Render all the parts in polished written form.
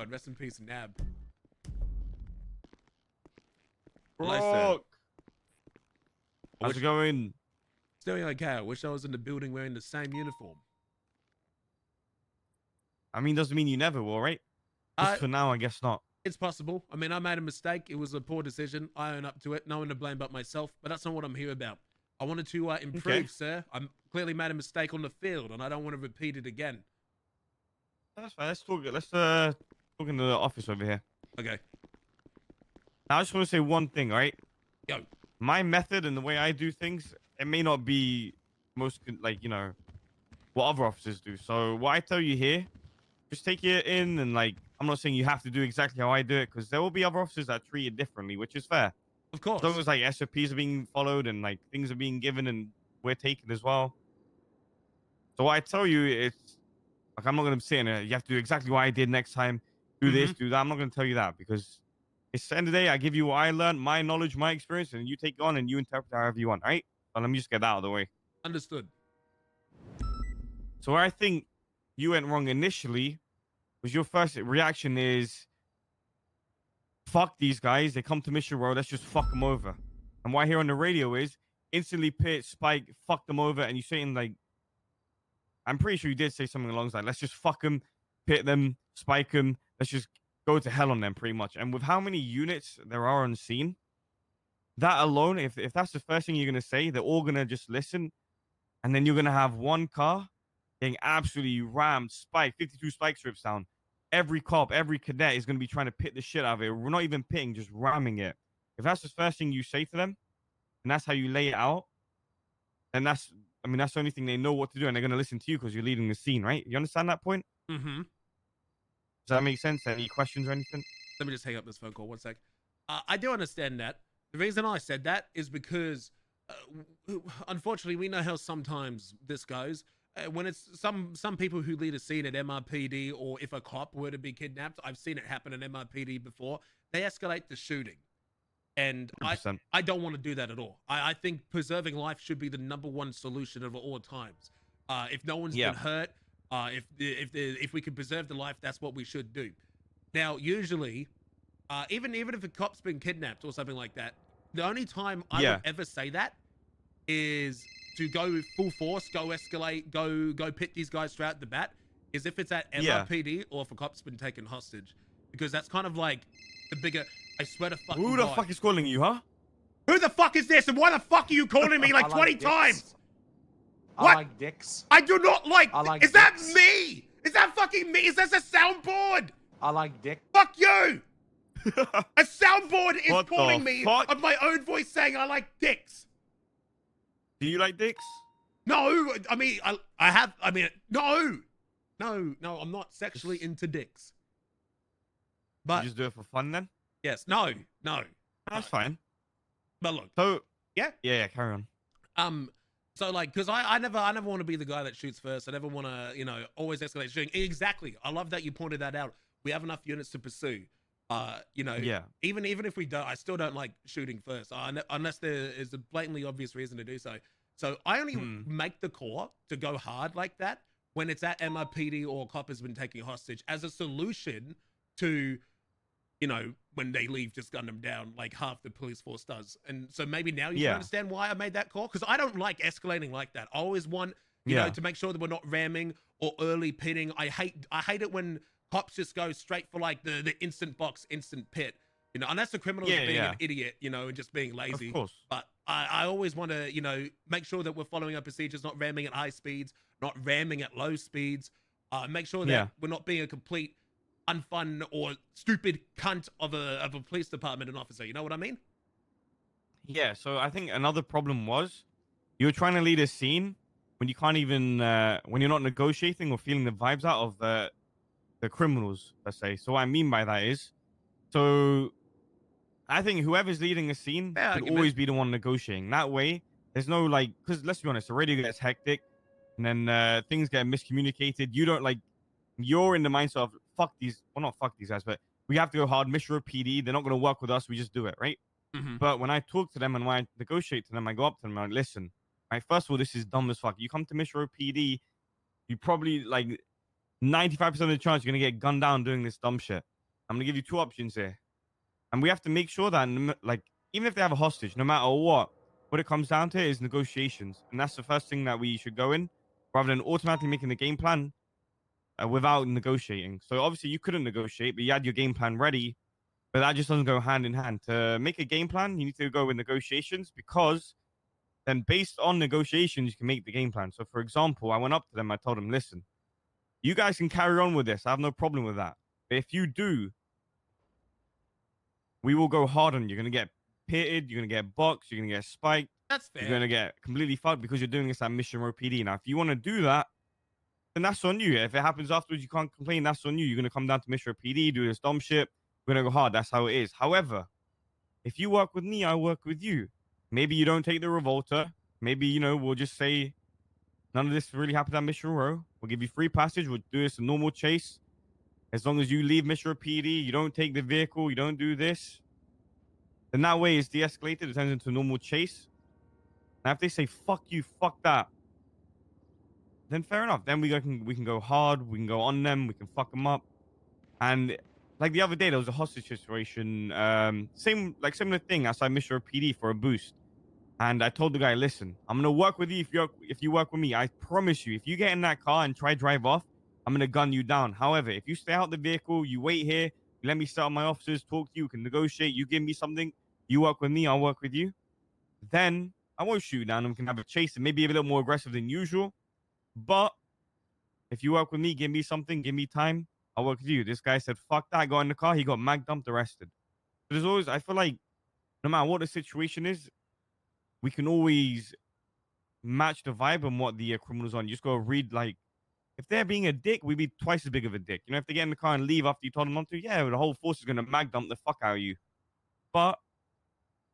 God, rest in peace, Nab. Croc! How's it going? It's doing okay. I wish I was in the building wearing the same uniform. I mean, doesn't mean you never will, right? Just for now, I guess not. It's possible. I mean, I made a mistake. It was a poor decision. I own up to it. No one to blame but myself. But that's not what I'm here about. I wanted to improve, sir. I clearly made a mistake on the field, and I don't want to repeat it again. That's fine. Let's talk. Let's talk in the office over here. Okay. Now, I just want to say one thing, right? Yo. My method and the way I do things, it may not be most like what other officers do. So what I tell you here, just take it in and I'm not saying you have to do exactly how I do it because there will be other officers that treat it differently, which is fair. Of course. As long as SOPs are being followed and things are being given and we're taken as well. So what I tell you is I'm not gonna say you have to do exactly what I did next time. Do this, do that. I'm not gonna tell you that because it's the end of the day. I give you what I learned, my knowledge, my experience, and you take it on and you interpret however you want, right? So let me just get that out of the way. Understood. So where I think you went wrong initially was your first reaction is, fuck these guys. They come to Mission Road. Let's just fuck them over. And what I hear on the radio is instantly pit, spike, fuck them over. And you saying I'm pretty sure you did say something along those lines. Let's just fuck them, pit them, spike them. Let's just go to hell on them pretty much. And with how many units there are on scene, that alone, if that's the first thing you're going to say, they're all going to just listen. And then you're going to have one car getting absolutely rammed, spiked, 52 spike strips down. Every cop, every cadet is going to be trying to pit the shit out of it. We're not even pitting, just ramming it. If that's the first thing you say to them, and that's how you lay it out, then that's the only thing they know what to do, and they're going to listen to you because you're leading the scene, right? You understand that point? Mm-hmm. Does that make sense? Any questions or anything? Let me just hang up this phone call. 1 sec. I do understand that. The reason I said that is because, unfortunately, we know how sometimes this goes. When it's some people who lead a scene at MRPD, or if a cop were to be kidnapped, I've seen it happen at MRPD before, they escalate the shooting. And I don't want to do that at all. I think preserving life should be the #1 solution of all times. If no one's been hurt, if we can preserve the life, that's what we should do. Now, usually, even if a cop's been kidnapped or something like that, the only time I would ever say that is to go full force, go escalate, go pit these guys straight at the bat, is if it's at MRPD or if a cop's been taken hostage. Because that's kind of like the bigger, I swear to fucking Who the fuck is calling you, huh? Who the fuck is this? And why the fuck are you calling me 20 times? I What? like dicks. I do not like, is that dicks. me? Is that fucking me? Is this a soundboard? I like dick. Fuck you! A soundboard is What calling the me fuck? of my own voice saying I like dicks. Do you like dicks? No, I mean, no, I'm not sexually into dicks. But You just do it for fun then? yes, no. That's fine. But look, So yeah, carry on. so because I never want to be the guy that shoots first. I never want to, always escalate shooting. Exactly. I love that you pointed that out. We have enough units to pursue. Even if we don't, I still don't like shooting first, unless there is a blatantly obvious reason to do so. So I only make the call to go hard like that when it's at MRPD or a cop has been taken hostage as a solution to, when they leave, just gun them down like half the police force does. And so maybe now you can understand why I made that call, because I don't like escalating like that. I always want, to make sure that we're not ramming or early pitting. I hate it when cops just go straight for the instant box, instant pit. Unless the criminals are being an idiot, and just being lazy. Of course. But I always want to, make sure that we're following our procedures, not ramming at high speeds, not ramming at low speeds. Make sure that we're not being a complete unfun or stupid cunt of a police department and officer. You know what I mean? Yeah. So I think another problem was you were trying to lead a scene when you can't even when you're not negotiating or feeling the vibes out of the criminals, let's say. So what I mean by that is, so I think whoever's leading a scene should always be the one negotiating. That way, there's no because let's be honest, the radio gets hectic, and then things get miscommunicated. You don't you're in the mindset of fuck these, well not fuck these guys, but we have to go hard. Mission Road PD, they're not going to work with us. We just do it, right? Mm-hmm. But when I talk to them and when I negotiate to them, I go up to them and I'm like, listen, right, first of all, this is dumb as fuck. You come to Mission Road PD, you probably 95% of the chance you're gonna get gunned down doing this dumb shit. I'm gonna give you two options here, and we have to make sure that like even if they have a hostage, no matter what it comes down to is negotiations, and that's the first thing that we should go in, rather than automatically making the game plan without negotiating. So obviously you couldn't negotiate, but you had your game plan ready. But that just doesn't go hand in hand. To make a game plan, you need to go with negotiations because then based on negotiations, you can make the game plan. So for example, I went up to them, I told them, listen, you guys can carry on with this. I have no problem with that. But if you do, we will go hard on you. You're going to get pitted. You're going to get boxed. You're going to get spiked. That's fair. You're going to get completely fucked because you're doing this at Mission Row PD. Now, if you want to do that, then that's on you. If it happens afterwards, you can't complain. That's on you. You're going to come down to Mission Row PD, do this dumb shit. We're going to go hard. That's how it is. However, if you work with me, I work with you. Maybe you don't take the revolter. Maybe, you know, we'll just say none of this really happened at Mission Row. We'll give you free passage. We'll do this a normal chase. As long as you leave Mission Row PD, you don't take the vehicle, you don't do this. Then that way it's de-escalated. It turns into a normal chase. Now, if they say, fuck you, fuck that, then fair enough. Then we can go hard. We can go on them. We can fuck them up. And like the other day, there was a hostage situation. Similar thing outside Mission Row PD for a boost. And I told the guy, listen, I'm going to work with you if you work with me. I promise you, if you get in that car and try drive off, I'm going to gun you down. However, if you stay out the vehicle, you wait here, you let me set up my officers, talk to you, we can negotiate, you give me something, you work with me, I'll work with you. Then I won't shoot you down and we can have a chase and maybe a little more aggressive than usual. But if you work with me, give me something, give me time, I'll work with you. This guy said, fuck that, got in the car, he got mag dumped, arrested. So there's always, I feel like no matter what the situation is, we can always match the vibe and what the criminals on. You just got to read, like, if they're being a dick, we'd be twice as big of a dick. You know, if they get in the car and leave after you told them not to, yeah, the whole force is going to mag dump the fuck out of you. But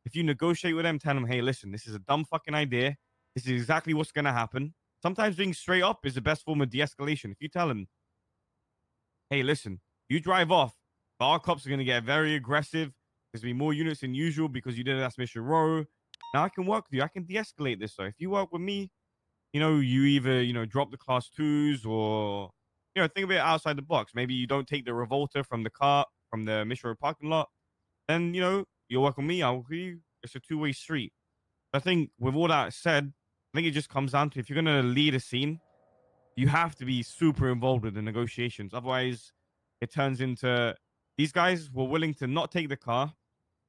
if you negotiate with them, tell them, hey, listen, this is a dumb fucking idea. This is exactly what's going to happen. Sometimes being straight up is the best form of de-escalation. If you tell them, hey, listen, you drive off, but our cops are going to get very aggressive. There's going to be more units than usual because you did that's Mission Row. Now I can work with you. I can de-escalate this. So if you work with me, you know, you either, you know, drop the class 2s or, you know, think of it outside the box. Maybe you don't take the revolter from the car, from the Mission Road parking lot. Then, you know, you'll work with me. I'll work with you. It's a two-way street. I think with all that said, I think it just comes down to if you're going to lead a scene, you have to be super involved with the negotiations. Otherwise, it turns into these guys were willing to not take the car.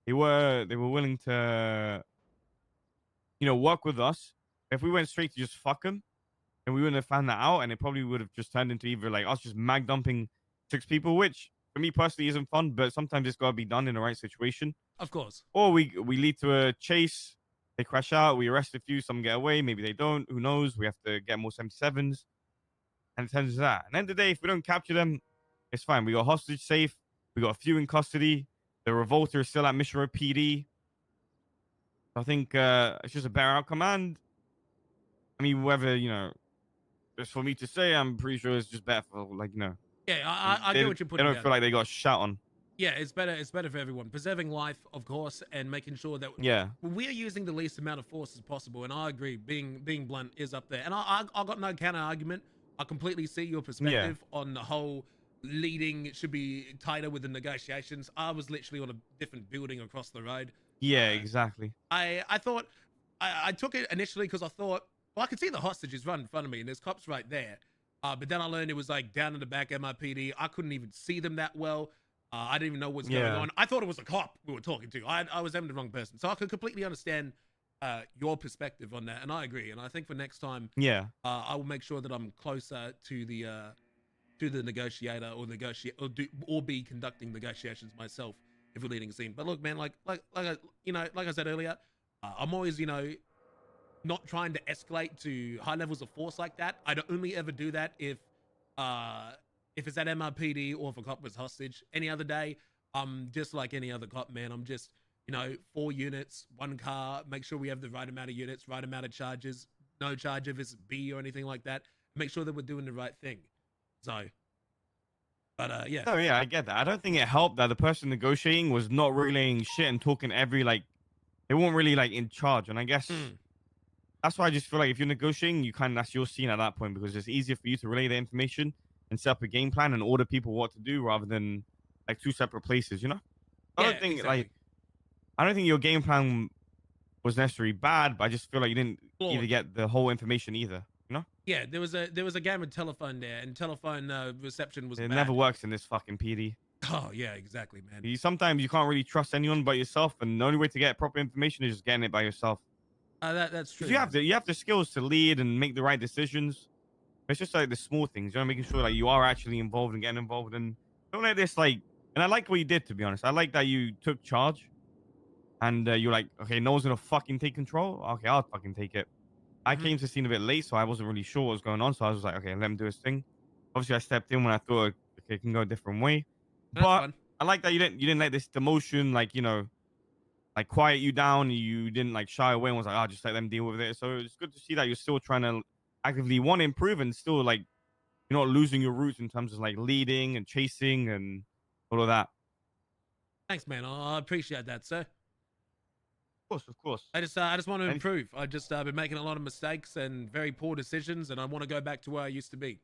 They were willing to, you know, work with us. If we went straight to just fuck them, then we wouldn't have found that out, and it probably would have just turned into either like us just mag dumping 6 people, which for me personally isn't fun, but sometimes it's got to be done in the right situation. Of course. Or we lead to a chase, they crash out, we arrest a few, some get away, maybe they don't, who knows? We have to get more 77s, and it turns into that. And at the end of the day, if we don't capture them, it's fine. We got hostage safe, we got a few in custody, the revolter is still at Mission Road PD. I think it's just a better outcome. And I mean, whether, you know, just for me to say, I'm pretty sure it's just better for, like, you know. Yeah, I get what you're putting They don't down. feel like they got shot on. Yeah, it's better for everyone. Preserving life, of course, and making sure that we're using the least amount of force as possible. And I agree, being blunt is up there. And I got no counter argument. I completely see your perspective on the whole leading should be tighter with the negotiations. I was literally on a different building across the road. Yeah, exactly. I thought I took it initially because I thought, well, I could see the hostages right in front of me and there's cops right there. But then I learned it was like down in the back MIPD. I couldn't even see them that well. I didn't even know what's going on. I thought it was a cop we were talking to. I was having the wrong person. So I could completely understand your perspective on that. And I agree. And I think for next time, I will make sure that I'm closer to the negotiator or be conducting negotiations myself if we're leading a scene. But look, man, like I said earlier, I'm always, you know, not trying to escalate to high levels of force like that. I'd only ever do that if it's at MRPD or if a cop was hostage. Any other day, I'm just like any other cop, man. I'm just, you know, 4 units, 1 car, make sure we have the right amount of units, right amount of charges, no charge if it's B or anything like that. Make sure that we're doing the right thing. So, but yeah. Oh yeah, I get that. I don't think it helped that the person negotiating was not relaying shit and talking every, like, they weren't really like in charge. And I guess that's why I just feel like if you're negotiating, you kind of, that's your scene at that point because it's easier for you to relay the information. and set up a game plan and order people what to do rather than like two separate places. You know, I Yeah, don't think exactly. like I don't think your game plan was necessarily bad, but I just feel like you didn't either Flawed. get the whole information either. You know, Yeah, there was a game of telephone there, and telephone reception was it never bad. works in this fucking PD. Oh yeah, exactly, man. Sometimes you can't really trust anyone but yourself, and the only way to get proper information is just getting it by yourself. That's Because true, man. you have the skills to lead and make the right decisions. It's just like the small things, you know, making sure that you are actually involved and getting involved. And don't let this like. And I like what you did, to be honest. I like that you took charge, and you're like, okay, no one's gonna fucking take control. Okay, I'll fucking take it. I Mhm. came to the scene a bit late, so I wasn't really sure what was going on. So I was like, okay, let him do his thing. Obviously, I stepped in when I thought okay, it can go a different way. That's But fun. I like that you didn't let this demotion like like quiet you down. You didn't like shy away and was like, oh, just let them deal with it. So it's good to see that you're still trying to actively want to improve and still like you're not losing your roots in terms of like leading and chasing and all of that. Thanks, man. I appreciate that, sir. Of course, of course. I just want to And improve. I just been making a lot of mistakes and very poor decisions, and I want to go back to where I used to be.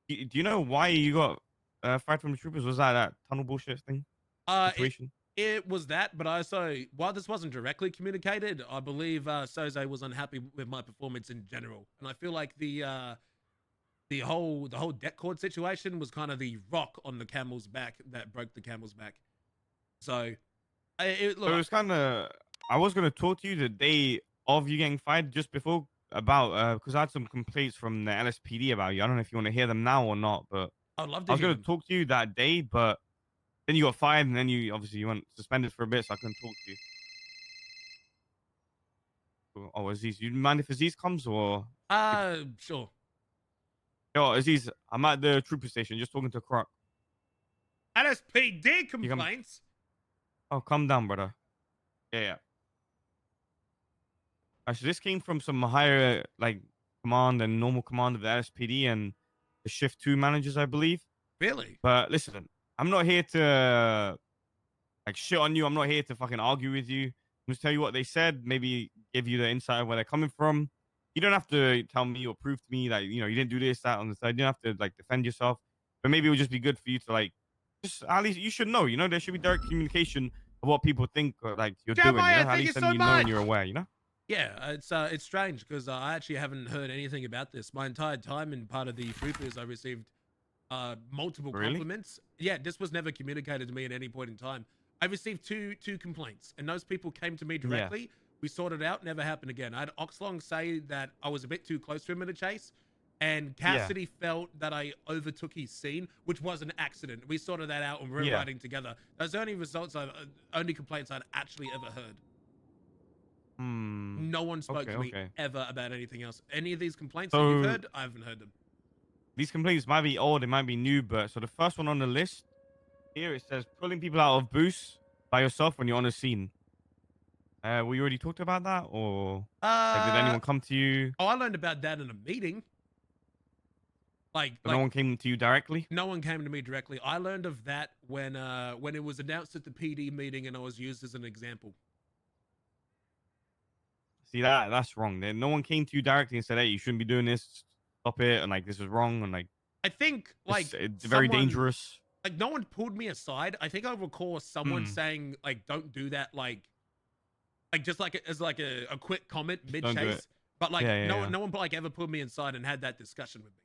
do you know why you got fired from the troopers? Was that tunnel bullshit thing Uh, it, situation? it was that, but I also while this wasn't directly communicated, I believe Soze was unhappy with my performance in general, and I feel like the whole deck cord situation was kind of the rock on the camel's back that broke the camel's back. So, So it look, was kind of. I was gonna talk to you the day of you getting fired, just before about because I had some complaints from the LSPD about you. I don't know if you want to hear them now or not, but I'd love I to was hear gonna them. talk to you that day, but then you got fired, and then you obviously you went suspended for a bit, so I couldn't talk to you. Oh, Aziz, you mind if Aziz comes or? Sure. Yo, Aziz, I'm at the trooper station, just talking to Croc. LSPD You come. complaints. Oh, calm down, brother. Yeah, yeah. So this came from some higher like command and normal command of the LSPD and the shift 2 managers, I believe. Really? But listen, I'm not here to like shit on you. I'm not here to fucking argue with you. I'm just tell you what they said, maybe give you the insight of where they're coming from. You don't have to tell me or prove to me that you didn't do this, that on the side. You don't have to like defend yourself. But maybe it would just be good for you to like just at least you should know, there should be direct communication of what people think like you're doing, Jeremiah, At thank you least then so you know and much. you're aware. Yeah, it's strange because I actually haven't heard anything about this. My entire time in part of the troopers, I received multiple Really? compliments. Yeah, this was never communicated to me at any point in time. I received two complaints, and those people came to me Yeah. directly. We sorted it out. Never happened again. I had Oxlong say that I was a bit too close to him in a chase, and Yeah. Cassidy felt that I overtook his scene, which was an accident. We sorted that out, and we're Yeah. riding together. Those are only complaints I'd actually ever heard. Hmm. No one spoke Okay, to me okay. ever about anything else. Any of these complaints that you've So heard, I haven't heard them. these complaints might be old, it might be new, but so the first one on the list here it says pulling people out of booths by yourself when you're on a scene. We already talked about that, or like, did Uh anyone come to you? oh, I learned about that in a meeting. Like But no like one came to you directly. no one came to me directly. I learned of that when it was announced at the PD meeting and I was used as an example. See that's wrong. Then no one came to you directly and said, "Hey, you shouldn't be doing this. Stop it!" And like this is wrong, and like I think like it's very someone dangerous. like no one pulled me aside. I think I recall someone Hmm. saying like don't do that like just like as like a quick comment Just mid don't do it. chase. But like Yeah, yeah, no yeah. one no one like ever pulled me aside and had that discussion with me.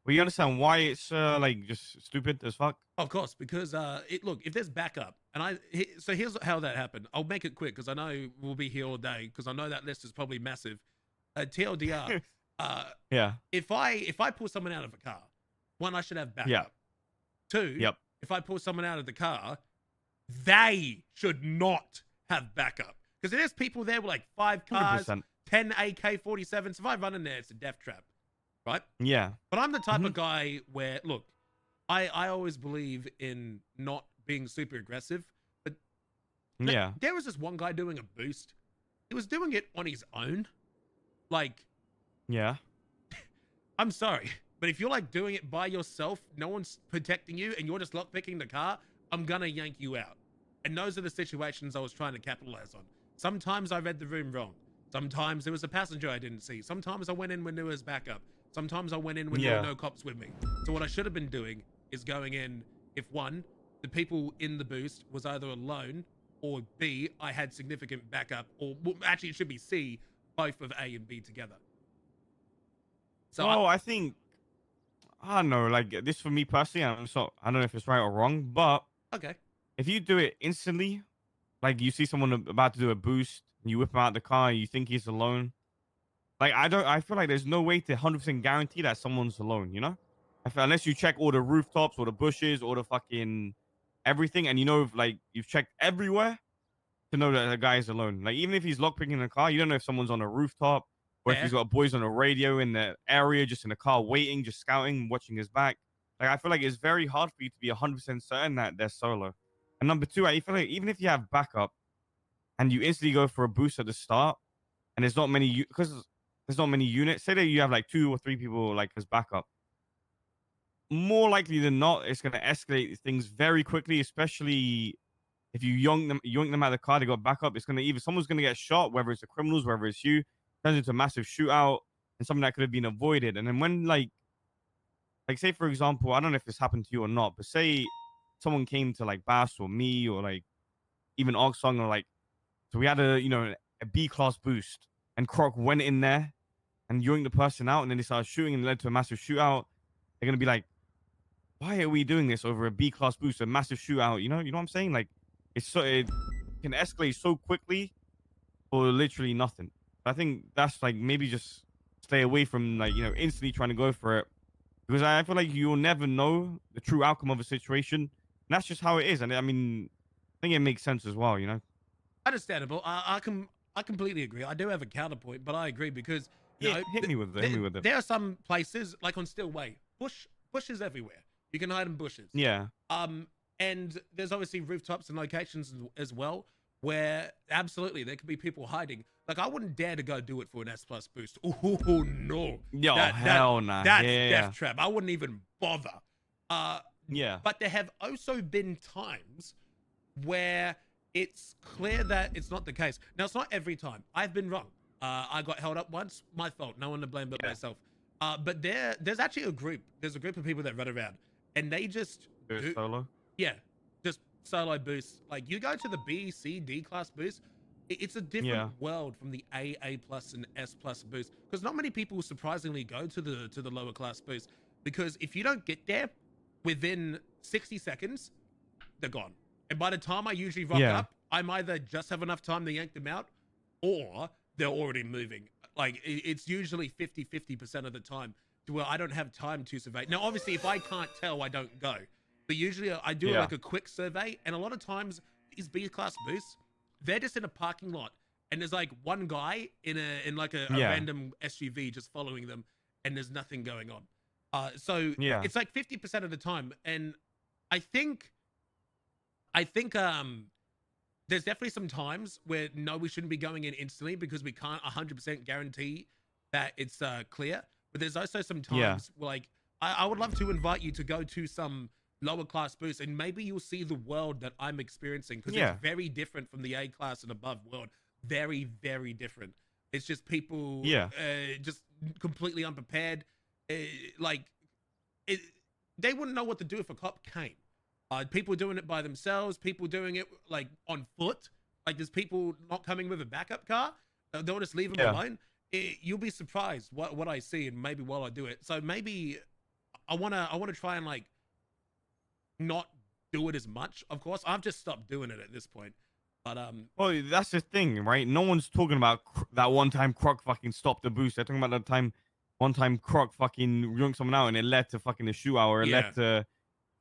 Well, you understand why it's like just stupid as fuck. Of course, because look, if there's backup, and so here's how that happened. I'll make it quick because I know we'll be here all day because I know that list is probably massive. TLDR, Yeah. if I pull someone out of a car, one, I should have backup. Yeah. Two, Yep. if I pull someone out of the car, they should not have backup because there's people there with like 5 cars, 100%. 10 AK-47s. If I run in there, it's a death trap, right? Yeah. But I'm the type Mhm. of guy where, look, I always believe in not being super aggressive, but Yeah. there was this one guy doing a boost. He was doing it on his own. Like, Yeah. I'm sorry, but if you're like doing it by yourself, no one's protecting you, and you're just lockpicking the car, I'm gonna yank you out. And those are the situations I was trying to capitalize on. Sometimes I read the room wrong. Sometimes there was a passenger I didn't see. Sometimes I went in when there was backup. Sometimes I went in when there were no cops with me. So what I should have been doing is going in if one, the people in the boost was either alone, or B, I had significant backup, or well, actually it should be C, both of A and B together. So well, I think I don't know. Like this for me personally, I don't know if it's right or wrong, but okay. if you do it instantly, like you see someone about to do a boost, and you whip him out the car, and you think he's alone. Like I feel like there's no way to 100% guarantee that someone's alone. You know, I feel, unless you check all the rooftops, or the bushes, or the fucking everything, and you know, if, like you've checked everywhere to know that the guy is alone. Like even if he's lockpicking the car, you don't know if someone's on a rooftop or if he's got boys on a radio in the area, just in the car waiting, just scouting, watching his back. Like I feel like it's very hard for you to be 100% certain that they're solo. And number two, I feel like even if you have backup and you instantly go for a boost at the start, and there's not many because there's not many units. Say that you have like 2 or 3 people like as backup. More likely than not, it's gonna escalate things very quickly, especially if you yoink them out of the car, they got backup. It's gonna either someone's gonna get shot, whether it's the criminals, whether it's you, turns into a massive shootout and something that could have been avoided. And then when like say for example, I don't know if this happened to you or not, but say someone came to like Bass or me or like even Oxong or like so we had a B class boost and Croc went in there and yoinked the person out and then they started shooting and it led to a massive shootout. They're gonna be like, why are we doing this over a B class boost, a massive shootout? You know what I'm saying? Like it can escalate so quickly for literally nothing. I think that's like maybe just stay away from like instantly trying to go for it because I feel like you'll never know the true outcome of a situation. And that's just how it is. And I mean, I think it makes sense as well. Understandable. I completely agree. I do have a counterpoint, but I agree because hit me with it. There are some places like on Stillway, bushes everywhere. You can hide in bushes. Yeah. And there's obviously rooftops and locations as well where absolutely there could be people hiding. Like I wouldn't dare to go do it for an S plus boost. Oh no. Yo, hell nah. That's death trap. I wouldn't even bother. Yeah. But there have also been times where it's clear that it's not the case. Now it's not every time. I've been wrong. I got held up once. My fault. No one to blame but myself. But there's actually a group. There's a group of people that run around and they just do solo. Yeah, just solo boosts. Like you go to the B, C, D class boost, it's a different world from the A plus, and S plus boost. Because not many people surprisingly go to the lower class boost. Because if you don't get there within 60 seconds, they're gone. And by the time I usually rock up, I'm either just have enough time to yank them out, or they're already moving. Like it's usually 50% of the time to where I don't have time to survey. Now, obviously, if I can't tell, I don't go. But usually I do like a quick survey, and a lot of times these B class boosts, they're just in a parking lot, and there's like one guy in like a random SUV just following them, and there's nothing going on. So it's like 50% of the time, and I think there's definitely some times where no, we shouldn't be going in instantly because we can't 100% guarantee that it's clear. But there's also some times where, like I would love to invite you to go to some lower class boost and maybe you'll see the world that I'm experiencing because it's very different from the A class and above world. Very, very different. It's just people just completely unprepared. They wouldn't know what to do if a cop came. People doing it by themselves, people doing it like on foot. Like there's people not coming with a backup car. They'll just leave them alone. You'll be surprised what I see, and maybe while I do it. So maybe I wanna try and like not do it as much. Of course, I've just stopped doing it at this point. But well, that's the thing, right? No one's talking about that one time Croc fucking stopped the boost. They're talking about that one time Croc fucking yoinked someone out and it led to fucking a shootout, or it led to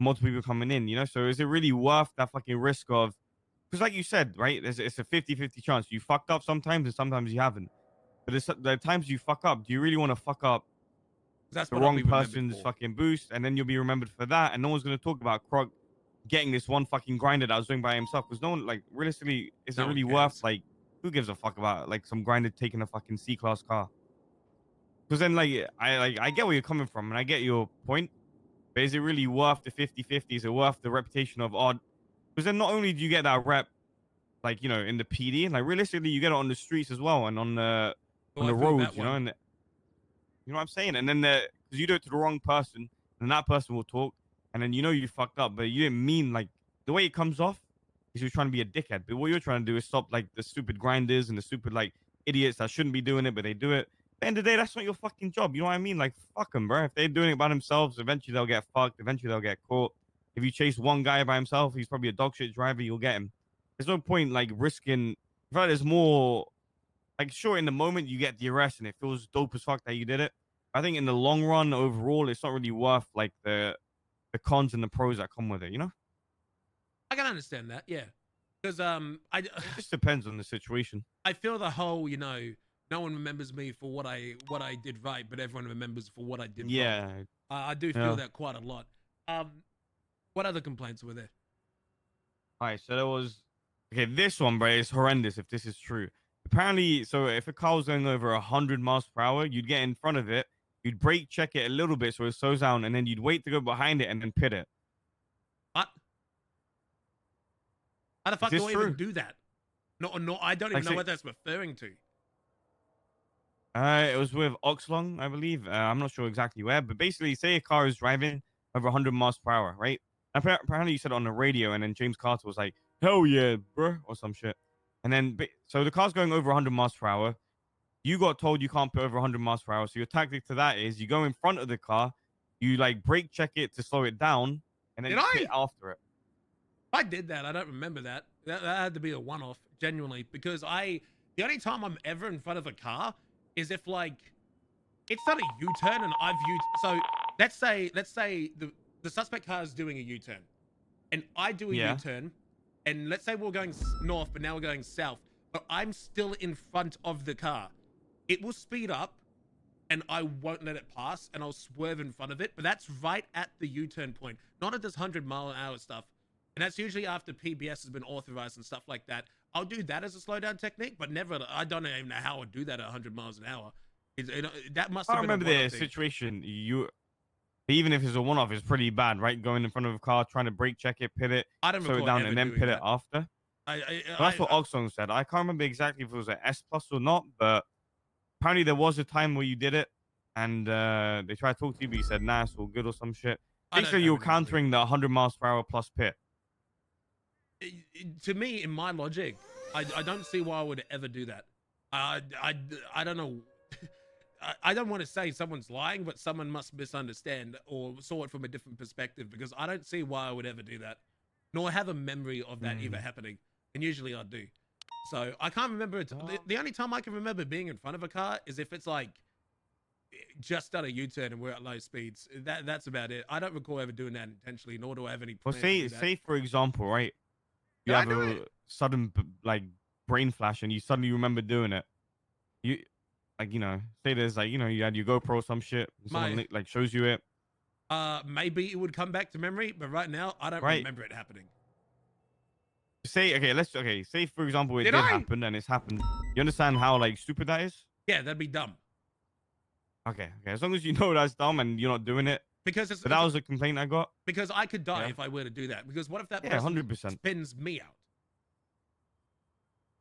multiple people coming in, So is it really worth that fucking risk of, because like you said, right, it's a 50-50 chance. You fucked up sometimes and sometimes you haven't. But the times you fuck up, do you really want to fuck up that's the wrong person's fucking boost, and then you'll be remembered for that, and no one's going to talk about Croc getting this one fucking grinder that was doing by himself, because no one, like, realistically, is it really worth, like, who gives a fuck about, like, some grinder taking a fucking C-class car? Because then, like, I get where you're coming from, and I get your point, but is it really worth the 50-50? Is it worth the reputation of odd? Because then not only do you get that rep, like, in the PD, like, realistically, you get it on the streets as well, and on the roads, and You know what I'm saying? And then because you do it to the wrong person, and that person will talk, and then you fucked up, but you didn't mean like the way it comes off is you're trying to be a dickhead. But what you're trying to do is stop like the stupid grinders and the stupid like idiots that shouldn't be doing it, but they do it. At the end of the day, that's not your fucking job. You know what I mean? Like fuck them, bro. If they're doing it by themselves, eventually they'll get fucked. Eventually they'll get caught. If you chase one guy by himself, he's probably a dog shit driver. You'll get him. There's no point like risking. I feel like there's more. Like, sure, in the moment you get the arrest and it feels dope as fuck that you did it. I think in the long run, overall, it's not really worth like the cons and the pros that come with it. You know, I can understand that, yeah, because it just depends on the situation. I feel the whole, no one remembers me for what I did right, but everyone remembers for what I did wrong. Yeah, I do feel that quite a lot. What other complaints were there? All right, so there was this one, bro, is horrendous if this is true. Apparently, so if a car was going over 100 miles per hour, you'd get in front of it, you'd brake check it a little bit so it slows down, and then you'd wait to go behind it and then pit it. What? How the fuck Is do this I even true? do that? No, I don't even Like, know say- what that's referring to. It was with Oxlong, I believe. I'm not sure exactly where, but basically, say a car is driving over 100 miles per hour, right? Apparently, you said it on the radio, and then James Carter was like, "Hell yeah, bro," or some shit. And then, so the car's going over 100 miles per hour. You got told you can't put over 100 miles per hour. So your tactic to that is you go in front of the car, you like brake check it to slow it down, and then Did you I? pit after it. I did that. I don't remember that. That had to be a one-off, genuinely, because the only time I'm ever in front of a car is if like it's not a U-turn and so let's say the suspect car is doing a U-turn and I do a Yeah. U-turn, and let's say we're going north but now we're going south, but I'm still in front of the car. It will speed up and I won't let it pass and I'll swerve in front of it, but that's right at the U-turn point, not at this 100-mile-an-hour stuff. And that's usually after PBS has been authorized and stuff like that. I'll do that as a slowdown technique, but never. I don't even know how I'd do that at 100 miles an hour. That must I have been remember a one-off the thing. situation. Even if it's a one-off, it's pretty bad, right? Going in front of a car, trying to brake check it, pit it, I don't slow it recall down, ever and then doing pit it that. after. That's what Oxlong said. I can't remember exactly if it was an S plus or not, but apparently there was a time where you did it, and they tried to talk to you, but you said nah, it's all good or some shit. Basically, you're countering the 100 miles per hour plus pit. To me, in my logic, I don't see why I would ever do that. I don't know. I don't want to say someone's lying, but someone must misunderstand or saw it from a different perspective, because I don't see why I would ever do that, nor have a memory of that ever happening. And usually I do. So I can't remember it. The only time I can remember being in front of a car is if it's like just done a U-turn and we're at low speeds. That's about it. I don't recall ever doing that intentionally, nor do I have any Well, plans to do that. say for example, right? You Yeah, I have do a it. sudden like brain flash, and you suddenly remember doing it. You say there's like you had your GoPro or some shit. And someone like shows you it. Maybe it would come back to memory, but right now I don't Right. remember it happening. Say say for example it Did did I? happen and it's happened. You understand how like stupid that is? Yeah, that'd be dumb. Okay. As long as you know that's dumb and you're not doing it. Because But that was a complaint I got. because I could die Yeah. if I were to do that. Because what if that Yeah, person 100%. spins me out?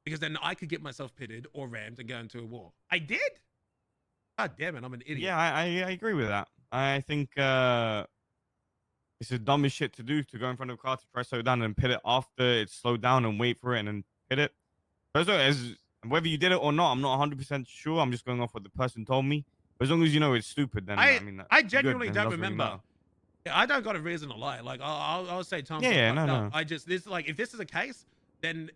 Because then I could get myself pitted or rammed and go into a war. I did? God damn it, I'm an idiot. Yeah, I agree with that. I think it's the dumbest shit to do, to go in front of a car to try to slow it down and pit it after it's slowed down and wait for it and then pit it. As whether you did it or not, I'm not 100% sure. I'm just going off what the person told me. But as long as you know it's stupid, then I mean, I that's genuinely good, then it don't doesn't really remember. matter. Yeah, I don't got a reason to lie. Like I'll say Tom. Yeah, fucked no. up. I just if this is a case, then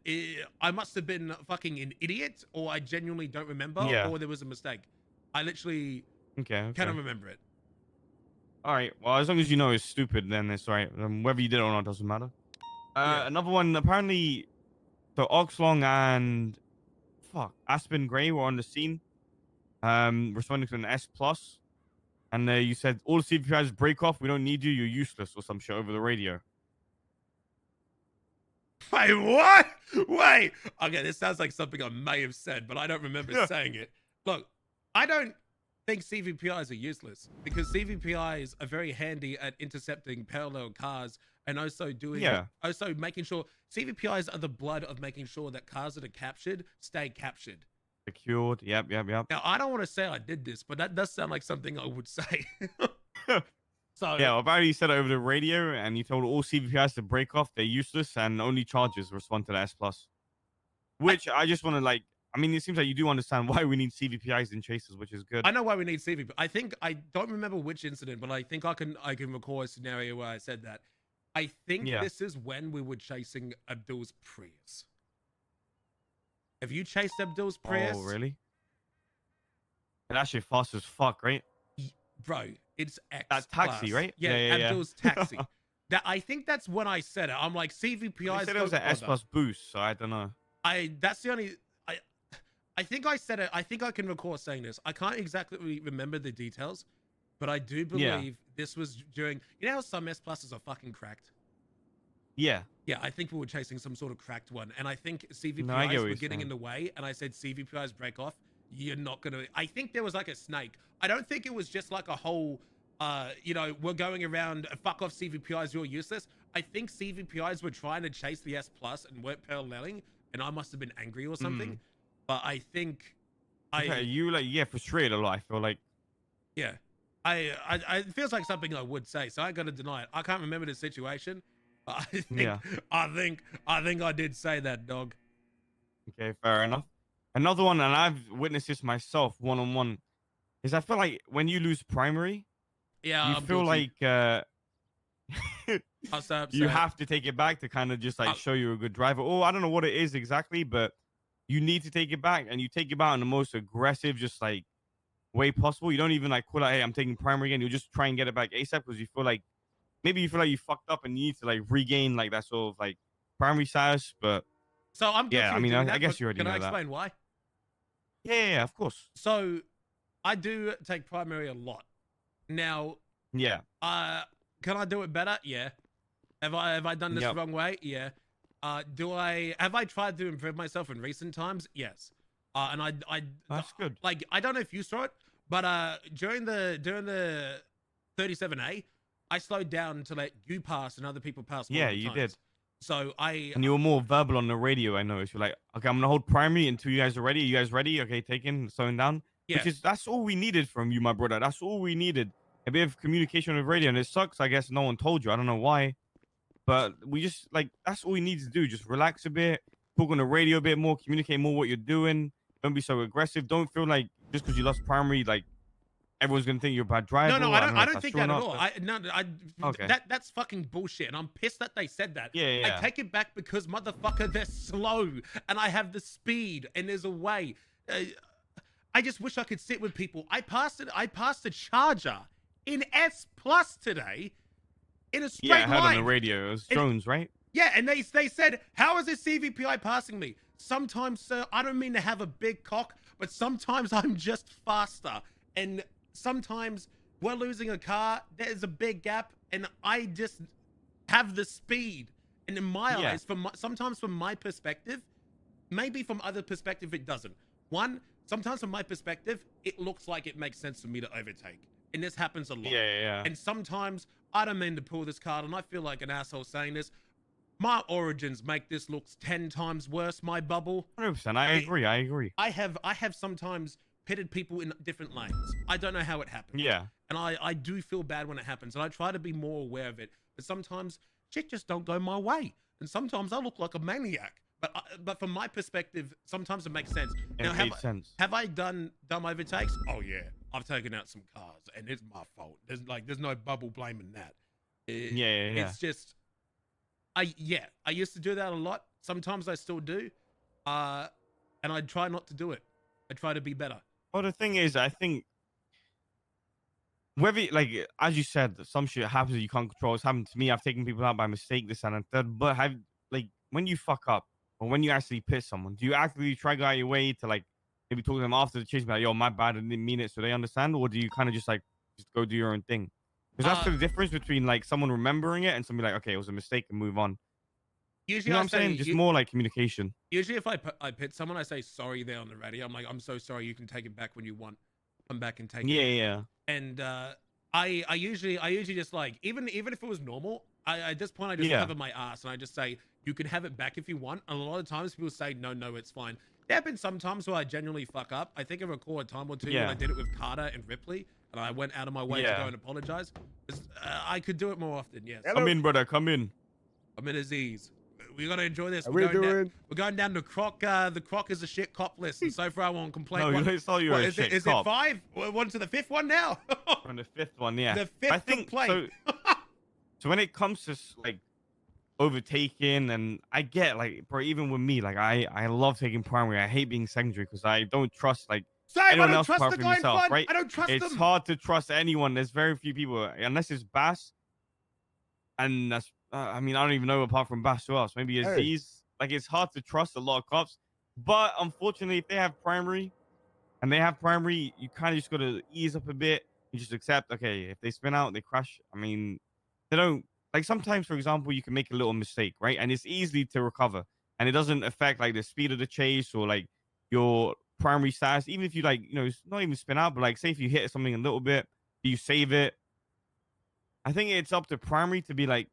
I must have been fucking an idiot, or I genuinely don't remember, Yeah. or there was a mistake. I literally Okay. cannot remember it. All right. Well, as long as you know it's stupid, then it's all right. Whether you did it or not doesn't matter. Yeah. Another one, apparently, so Oxlong and Aspen Gray were on the scene, responding to an S plus, and you said all CPIs break off. We don't need you. You're useless or some shit over the radio. Wait, what? Wait. Okay, this sounds like something I may have said, but I don't remember saying it. Look, I don't think CVPIs are useless, because CVPIs are very handy at intercepting parallel cars and also also making sure CVPIs are the blood of making sure that cars that are captured stay captured. secured. Yep. Now, I don't want to say I did this, but that does sound like something I would say. So Yeah, well, apparently you said it over the radio, and you told all CVPIs to break off. They're useless, and only charges respond to the S plus. Which I just want to like. I mean, it seems like you do understand why we need CVPIs in chases, which is good. I know why we need CVP. I think I don't remember which incident, but I think I can recall a scenario where I said that. I think Yeah. this is when we were chasing Abdul's Prius. Have you chased Abdul's Prius? Oh, really? And that shit fast as fuck, right? Bro, it's X. That taxi, plus. right? Yeah, Yeah. Abdul's taxi. I think that's when I said it. I'm like, CVPIs. They said it was an S plus boost, so I don't know. That's the only. I think I said it. I think I can recall saying this. I can't exactly remember the details, but I do believe this was during. You know how some S pluses are fucking cracked. Yeah. Yeah, I think we were chasing some sort of cracked one, and I think CVPIs No, I get what were you're getting saying. in the way, and I said CVPIs break off. You're not gonna. I think there was like a snake. I don't think it was just like a whole. We're going around. Fuck off, CVPIs. You're useless. I think CVPIs were trying to chase the S plus and weren't paralleling, and I must have been angry or something. But I think Okay, you frustrated a lot. I feel like. Yeah, I it feels like something I would say, so I gotta deny it. I can't remember the situation, but I think I did say that, dog. Okay, fair enough. Another one, and I've witnessed this myself one-on-one, is I feel like when you lose primary, Yeah, you I'm feel guilty. like I'll say you have to take it back to kind of just like show you're a good driver. Oh, I don't know what it is exactly, but you need to take it back, and you take it back in the most aggressive, just like way possible. You don't even like call out, hey, I'm taking primary again. You just try and get it back ASAP because you feel like maybe you feel like you fucked up and you need to like regain like that sort of like primary status. But So I'm guilty yeah, I of mean, doing I that, guess but you already can know I that. explain why? Yeah, of course. So I do take primary a lot. Now, Yeah. can I do it better? Yeah. Have I done this the wrong way? Yeah. Have I tried to improve myself in recent times? Yes. And That's good. Like, I don't know if you saw it, but during the 37A, I slowed down to let you pass and other people pass. Yeah, you did. So And you were more verbal on the radio, I noticed. You're like, okay, I'm gonna hold primary until you guys are ready. You guys ready? Okay, taking, slowing down. Yeah. That's all we needed from you, my brother. That's all we needed. A bit of communication with radio, and it sucks. I guess no one told you. I don't know why, but we just like that's all we need to do. Just relax a bit, talk on the radio a bit more, communicate more what you're doing. Don't be so aggressive. Don't feel like just because you lost primary, like everyone's gonna think you're a bad driver. No, I don't think that at all. Okay. That's fucking bullshit, and I'm pissed that they said that. Yeah. I take it back because motherfucker, they're slow, and I have the speed, and there's a way. I just wish I could sit with people. I passed the Charger in S plus today, in a straight Yeah, I heard line. on the radio. It was Jones, right? Yeah, and they said, how is this CVPI passing me? Sometimes, sir, I don't mean to have a big cock, but sometimes I'm just faster. And sometimes we're losing a car, there's a big gap, and I just have the speed. And in my eyes, sometimes from my perspective, maybe from other perspective, it doesn't. Sometimes from my perspective, it looks like it makes sense for me to overtake. And this happens a lot. Yeah. And sometimes, I don't mean to pull this card, and I feel like an asshole saying this, my origins make this look 10 times worse, my bubble. 100%. I agree. I have sometimes pitted people in different lanes. I don't know how it happened. Yeah. And I do feel bad when it happens, and I try to be more aware of it. But sometimes shit just don't go my way. And sometimes I look like a maniac. But from my perspective, sometimes it makes sense. It makes sense. Have I done dumb overtakes? Oh yeah, I've taken out some cars, and it's my fault. There's no bubble blaming that. Yeah. It's just, I used to do that a lot. Sometimes I still do, and I try not to do it. I try to be better. Well, the thing is, I think whether like as you said, some shit happens that you can't control. It's happened to me. I've taken people out by mistake, this and that. Third. But when you fuck up or when you actually piss someone, do you actively try to go out your way to like maybe talk to them after the chase, be like, yo, my bad, I didn't mean it, so they understand, or do you kind of just go do your own thing? Because that's the difference between like someone remembering it and somebody like, okay, it was a mistake and move on. Usually, You know what I'm saying? Just more like communication. Usually, if I pit someone, I say sorry there on the radio. I'm like, I'm so sorry. You can take it back when you want. Come back and take it. Yeah. And I usually just like even if it was normal, at this point I just cover my ass and I just say you can have it back if you want. And a lot of times people say no, it's fine. There have been some times where I genuinely fuck up. I think I recall a time or two when Yeah. I did it with Carter and Ripley, and I went out of my way to Yeah. go and apologize. I could do it more often, yes. Hello. Come in, brother. Come in. I'm in Aziz. We gotta enjoy this. How we doing? We're going down to Croc. The Croc is a shit cop list, and so far I won't complain. No, it's not you're What, a is shit it cop. 5? We're on to the 5th one now. On the 5th one, yeah. The 5th I think complaint. so when it comes to like overtaking, and I get like, bro, even with me, like I love taking primary. I hate being secondary because I don't trust like Same, I anyone don't else trust apart the from guy in yourself, front. right? I don't trust It's them. hard to trust anyone. There's very few people unless it's Bass, and that's I mean I don't even know apart from Bass who else. Maybe Hey. Aziz. Like it's hard to trust a lot of cops, but unfortunately, if they have primary, you kind of just gotta ease up a bit. You just accept, okay, if they spin out, they crash. I mean, they don't like sometimes, for example, you can make a little mistake, right? And it's easy to recover, and it doesn't affect like the speed of the chase or like your primary status. Even if you like, it's not even spin out, but like say if you hit something a little bit, you save it. I think it's up to primary to be like,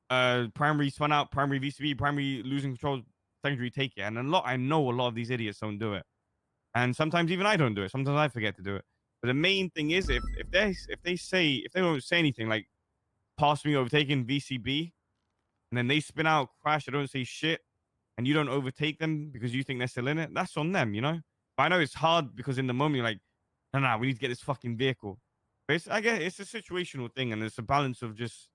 primary spun out, primary VCB, primary losing control, secondary take it. And I know a lot of these idiots don't do it. And sometimes even I don't do it. Sometimes I forget to do it. But the main thing is if they don't say anything like pass me overtaking VCB, and then they spin out, crash, I don't say shit, and you don't overtake them because you think they're still in it, that's on them, But I know it's hard because in the moment you're like, no, we need to get this fucking vehicle. But I guess it's a situational thing, and it's a balance of just,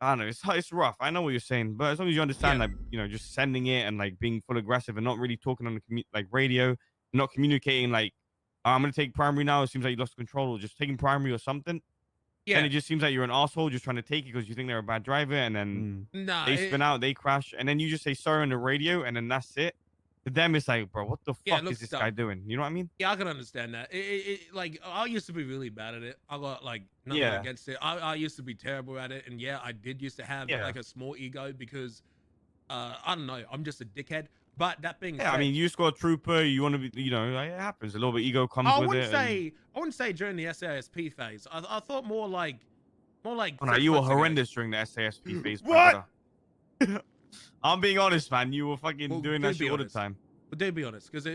I don't know, it's rough. I know what you're saying, but as long as you understand, like, just sending it and like being full aggressive and not really talking on the like radio, not communicating like, I'm gonna take primary now. It seems like you lost control, or just taking primary or something. Yeah. And it just seems like you're an asshole just trying to take it because you think they're a bad driver, and then Nah, they spin out, they crash, and then you just say sorry on the radio, and then that's it. To them, it's like, bro, what the Yeah, it fuck is looks this dumb. guy doing? You know what I mean? Yeah, I can understand that. Like I used to be really bad at it. I got like nothing Yeah. against it. I used to be terrible at it, and yeah, I did used to have Yeah. like a small ego because I don't know, I'm just a dickhead. But that being Yeah, said, I mean, you score a trooper, you want to be, like, it happens. A little bit of ego comes I with wouldn't it. say I wouldn't say during the SASP phase. I thought more like Oh, no, 6 you were months ago. horrendous during the SASP phase. What? brother. I'm being honest, man. You were fucking Well, doing do that shit be all the honest. time. But do be honest, because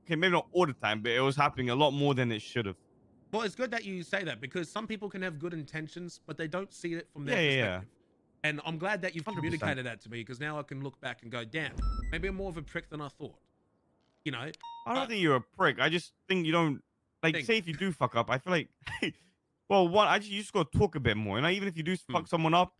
Okay, maybe not all the time, but it was happening a lot more than it should have. well, it's good that you say that because some people can have good intentions, but they don't see it from their Yeah, yeah, perspective. And I'm glad that you've 100%. communicated that to me because now I can look back and go, damn, maybe I'm more of a prick than I thought. I don't think you're a prick. I just think you don't like. Think. Say if you do fuck up, I feel like, well, you just gotta talk a bit more. Even if you do fuck someone up,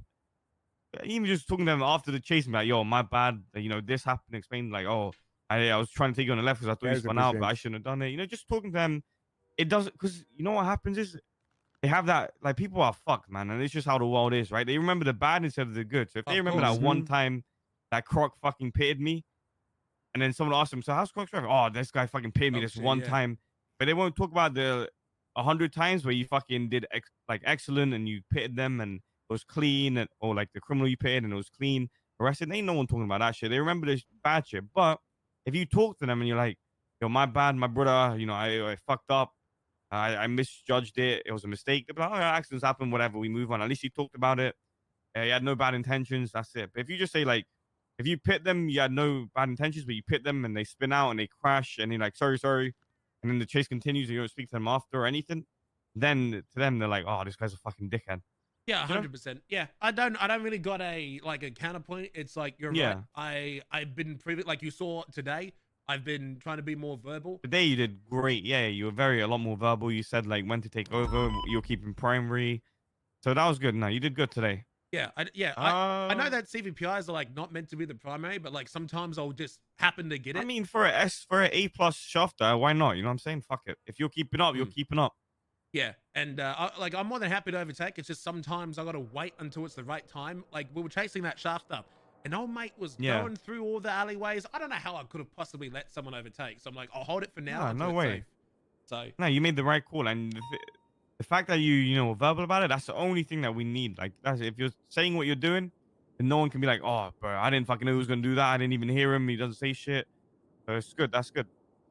even just talking to them after the chase, and be like, yo, my bad. This happened. Explain like, oh, I was trying to take you on the left because I thought you There's a spun out, but percent. I shouldn't have done it. Just talking to them, it doesn't, because you know what happens is they have that, like, people are fucked, man, and it's just how the world is, right? They remember the bad instead of the good. So if they Of remember course. that one time that Croc fucking pitted me, and then someone asked him, so how's Croc's driving? Oh, this guy fucking pitted me Oh, this shit, one yeah. time. But they won't talk about the 100 times where you fucking did excellent and you pitted them and it was clean, or like the criminal you pitted and it was clean, arrested. Ain't no one talking about that shit. They remember this bad shit. But if you talk to them and you're like, yo, my bad, my brother, I fucked up. I misjudged it. It was a mistake. They'll be like, oh, yeah, accidents happen, whatever. We move on. At least you talked about it. You had no bad intentions. That's it. But if you just say like, if you pit them, you had no bad intentions, but you pit them and they spin out and they crash and you're like, sorry, and then the chase continues and you don't speak to them after or anything, then to them they're like, oh, this guy's a fucking dickhead. Yeah, You know? 100%. Yeah, I don't really got a counterpoint. It's like you're Yeah. right. I've been like you saw today. I've been trying to be more verbal. Today you did great. Yeah, you were a lot more verbal. You said like when to take over. You're keeping primary, so that was good. No, you did good today. Yeah, I know that CVPIs are like not meant to be the primary, but like sometimes I'll just happen to get it. I mean, for an A+ shafter, why not? You know what I'm saying? Fuck it. If you're keeping up, you're keeping up. Yeah, and I'm more than happy to overtake. It's just sometimes I gotta wait until it's the right time. Like we were chasing that shaft up, and old mate was going through all the alleyways. I don't know how I could have possibly let someone overtake. So I'm like, I'll hold it for now. Nah, until no it's way. safe. So No, you made the right call, and the fact that you were verbal about it, that's the only thing that we need. Like, that's if you're saying what you're doing, then no one can be like, oh, bro, I didn't fucking know he was gonna do that. I didn't even hear him. He doesn't say shit. So it's good. That's good.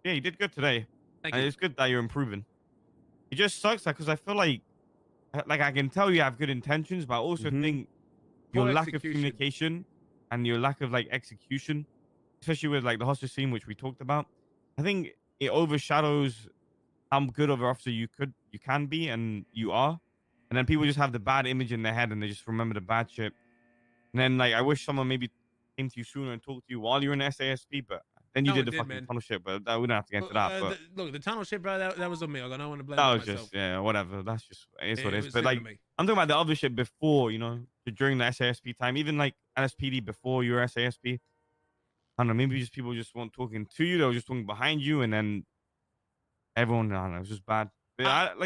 Yeah, you did good today. thank And you. it's good that you're improving. It just sucks because I feel like I can tell you have good intentions, but I also think your Poor lack of execution. communication and your lack of like execution especially with like the hostage scene, which we talked about. I think it overshadows how good of an officer you can be and you are. And then people just have the bad image in their head and they just remember the bad shit. And then like I wish someone maybe came to you sooner and talked to you while you're in SASP, but then you No, did it the did, fucking man. tunnel shit. But we don't have to get into that. But Look, the tunnel shit, bro. That was on me. I don't want to blame it that on was myself. just whatever. That's just it's what It it is. was But stupid like of me. I'm talking about the other shit before, during the SASP time, even like LSPD before your SASP. I don't know, maybe just people just weren't talking to you, they were just talking behind you, and then everyone, I don't know, it was just bad. But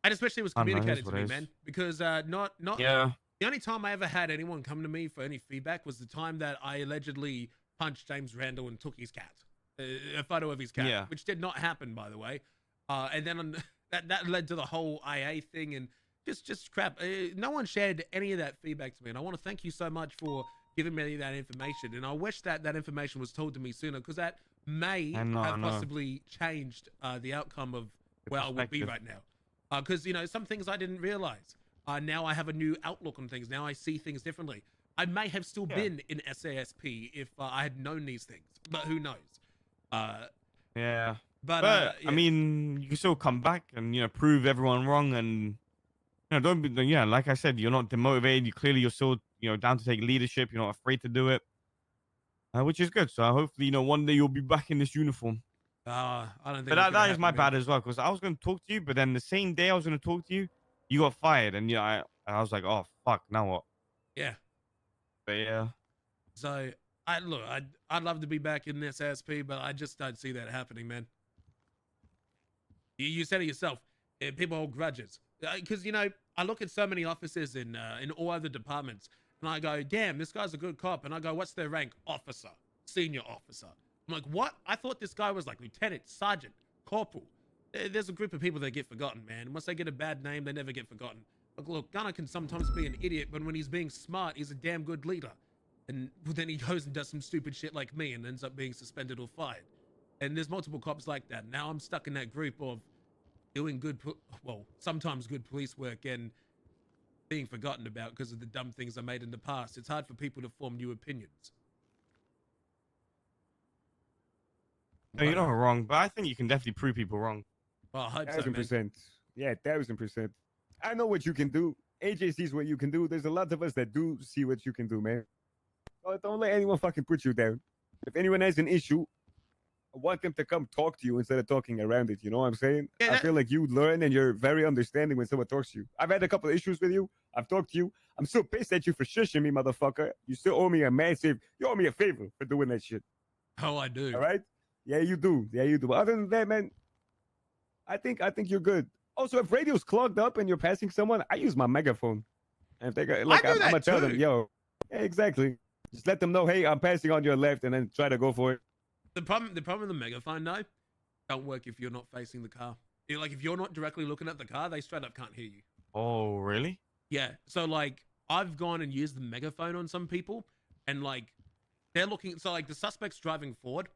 And especially it was I don't know, it communicated is to what me, it man, is. because not Yeah. the only time I ever had anyone come to me for any feedback was the time that I allegedly punched James Randall and took his cat, a photo of his cat, Yeah. which did not happen, by the way. And then that led to the whole IA thing and just crap. No one shared any of that feedback to me, and I want to thank you so much for giving me that information. And I wish that information was told to me sooner, because that may I know. have possibly changed the outcome of Good where I would be perspective. right now. Because some things I didn't realize. Now I have a new outlook on things. Now I see things differently. I may have still Yeah. been in SASP if I had known these things, but who knows? Yeah. But I yeah. mean, you can still come back and prove everyone wrong, and don't be like I said, you're not demotivated. You're still down to take leadership. You're not afraid to do it, which is good. So hopefully one day you'll be back in this uniform. I don't think But that's gonna that is happen, my man. bad as well, because I was going to talk to you, but then the same day I was going to talk to you, you got fired, and I was like, oh fuck, now what? Yeah. But yeah. So I'd love to be back in this SP, but I just don't see that happening, man. You said it yourself. People hold grudges because I look at so many officers in all other departments, and I go, damn, this guy's a good cop, and I go, what's their rank? Officer, senior officer. I'm like, what? I thought this guy was like lieutenant, sergeant, corporal. There's a group of people that get forgotten, man. Once they get a bad name, they never get forgotten. Look, Gunner can sometimes be an idiot, but when he's being smart, he's a damn good leader. And then he goes and does some stupid shit like me and ends up being suspended or fired. And there's multiple cops like that. Now I'm stuck in that group of doing sometimes good police work and being forgotten about because of the dumb things I made in the past. It's hard for people to form new opinions. No, you're not wrong, but I think you can definitely prove people wrong. Well, I hope so, man. 1,000%. Yeah, 1,000%. I know what you can do. AJ sees what you can do. There's a lot of us that do see what you can do, man. So don't let anyone fucking put you down. If anyone has an issue, I want them to come talk to you instead of talking around it. You know what I'm saying? Yeah, I feel like you learn and you're very understanding when someone talks to you. I've had a couple of issues with you. I've talked to you. I'm still pissed at you for shushing me, motherfucker. You still owe me a massive, you owe me a favor for doing that shit. Oh, I do. All right? Yeah, you do. Yeah, you do. But other than that, man, I think you're good. Also, if radio's clogged up and you're passing someone, I use my megaphone. And if they got, like, I'm gonna tell them, yo, yeah, exactly. Just let them know, hey, I'm passing on your left, and then try to go for it. The problem with the megaphone though, don't work if you're not facing the car. Like if you're not directly looking at the car, they straight up can't hear you. Oh, really? Yeah. So like I've gone and used the megaphone on some people, and like they're looking. So like the suspect's driving forward,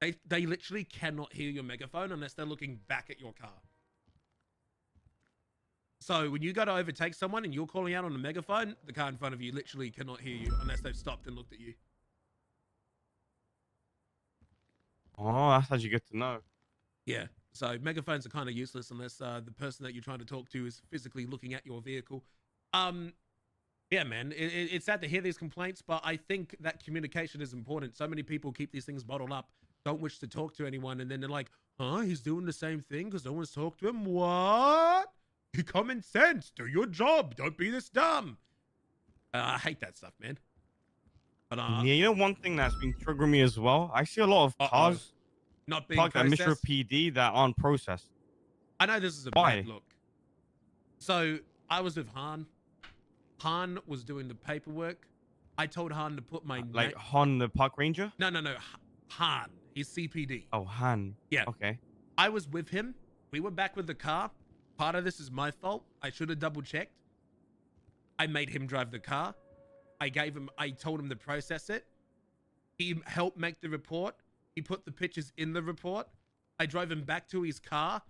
they literally cannot hear your megaphone unless they're looking back at your car. So when you go to overtake someone and you're calling out on a megaphone, the car in front of you literally cannot hear you unless they've stopped and looked at you. Oh, that's actually good to know. Yeah. So megaphones are kind of useless unless the person that you're trying to talk to is physically looking at your vehicle. Yeah, man, it's sad to hear these complaints, but I think that communication is important. So many people keep these things bottled up, don't wish to talk to anyone, and then they're like, huh, he's doing the same thing because no one's talked to him? What? Common sense, do your job, don't be this dumb. I hate that stuff, man. But yeah, one thing that's been triggering me as well, I see a lot of cars not being parked at processed. Metro PD that aren't processed. I know this is a bad look. So I was with Han. Han was doing the paperwork. I told Han to put my like Han the park ranger? No. Han. He's CPD. Oh, Han. Yeah. Okay. I was with him. We were back with the car. Part of this is my fault. I should have double checked. I made him drive the car. I told him to process it. He helped make the report. He put the pictures in the report. I drove him back to his car.